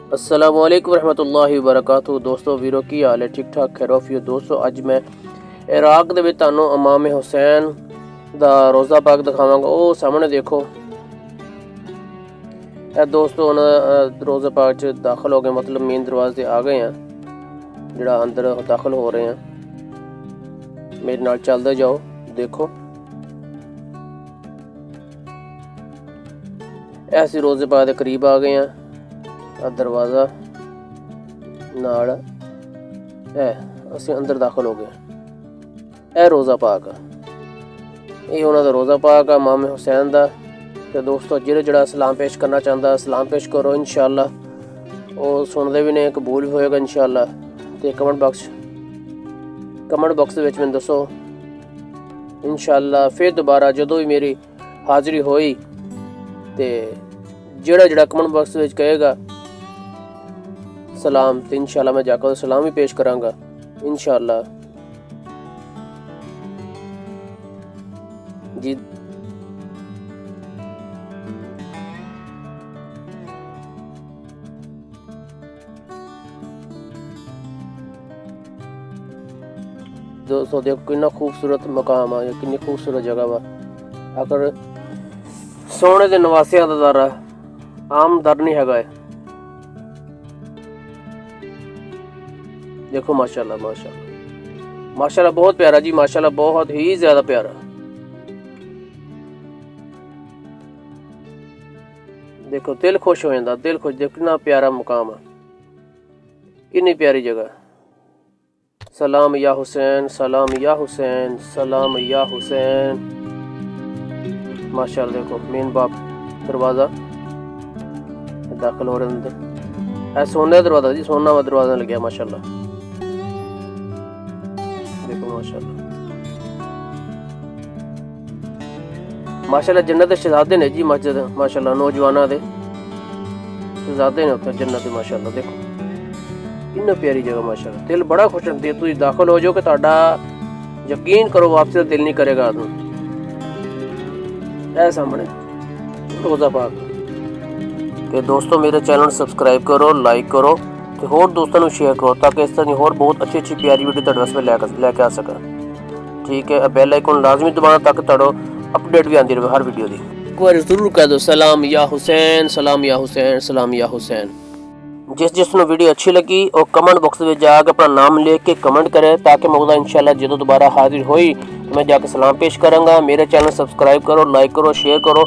अस्सलामुअलैकुम रहमतुल्लाहि वबरकातुहू। दोस्तों वीरो की हाल है? ठीक ठाक खैरोफियो। दोस्तों अज मैं इराक दे विच तुहानूं इमाम हुसैन दा रोज़ा पाक दिखावांगा। वो सामने देखो दोस्तों हुण रोज़ा पाक च दाखिल हो गए, मतलब मेन दरवाजे आ गए हैं, जिहड़ा अंदर दाखिल हो रहे हैं। मेरे नाल चलदे जाओ, देखो ऐसी रोज़े पाक दे करीब आ गए हैं। दरवाज़ा नाल है, असीं अंदर दाखिल हो गए। यह रोज़ा पाक ये उन्हों का रोज़ा पाक है इमाम हुसैन का। तो दोस्तों जिहड़ा सलाम पेश करना चाहता सलाम पेश करो, इंशाअल्लाह वो सुनते भी ने, कबूल भी होएगा इंशाअल्लाह। तो कमेंट बॉक्स में मैंने दसो इंशाअल्लाह। फिर दोबारा जो भी मेरी हाज़री होई तो जिहड़ा कमेंट बॉक्स में कहेगा सलाम, तो इंशाअल्लाह मैं जाकर सलाम भी पेश करांगा इंशाअल्लाह जी। दोस्तों देखो कितना खूबसूरत मकाम है, कितनी खूबसूरत जगह वा। अगर सोने के नवासिया का दर आम दर नहीं है। देखो माशाल्लाह माशाल्लाह माशाल्लाह, बहुत प्यारा जी, माशाल्लाह बहुत ही ज़्यादा प्यारा। देखो दिल खुश हो जाता, दिल खुश। देखो कितना प्यारा मुकाम है, कितनी प्यारी जगह। सलाम या हुसैन, सलाम या हुसैन, सलाम या हुसैन। माशाल्लाह देखो मेन बाप दरवाज़ा दाखिल हो रहे अंदर। सोने का दरवाज़ा जी, सोना वा दरवाज़ा लग गया माशाल्लाह। देखो माशाल्लाह माशाल्लाह जन्नत दे शहजादे ने जी मस्जिद, माशाल्लाह नौजवाना दे शहजादे ने उत्थे जन्नत दे। माशाल्लाह देखो कितनी प्यारी जगह, माशाल्लाह दिल बड़ा खुश होंदा। तुसीं दाखिल हो जाओ कि तुहाडा यकीन करो वापसी का दिल नहीं करेगा। ऐ सामने रोज़ा पाक। तो दोस्तों मेरे चैनल सब्सक्राइब करो, लाइक करो तो होर दोस्तों को शेयर करो, ताकि इस तरह होर बहुत अच्छी प्यारी वीडियो तुहाडे वास्ते लैके आ सका। ठीक है, बेल आइकन लाजमी दबाना ताकि तुहाडो अपडेट भी आती रहे हर वीडियो की। एक बार जरूर कह दो सलाम या हुसैन, सलाम या हुसैन, सलाम या हुसैन। जिस वीडियो अच्छी लगी और कमेंट बॉक्स में जाकर अपना नाम लिख के कमेंट करे, ताकि मैं इंशाल्लाह जो दोबारा हाजिर हुई तो मैं जाकर सलाम पेश करूँगा। मेरे चैनल सब्सक्राइब करो, लाइक करो, शेयर करो।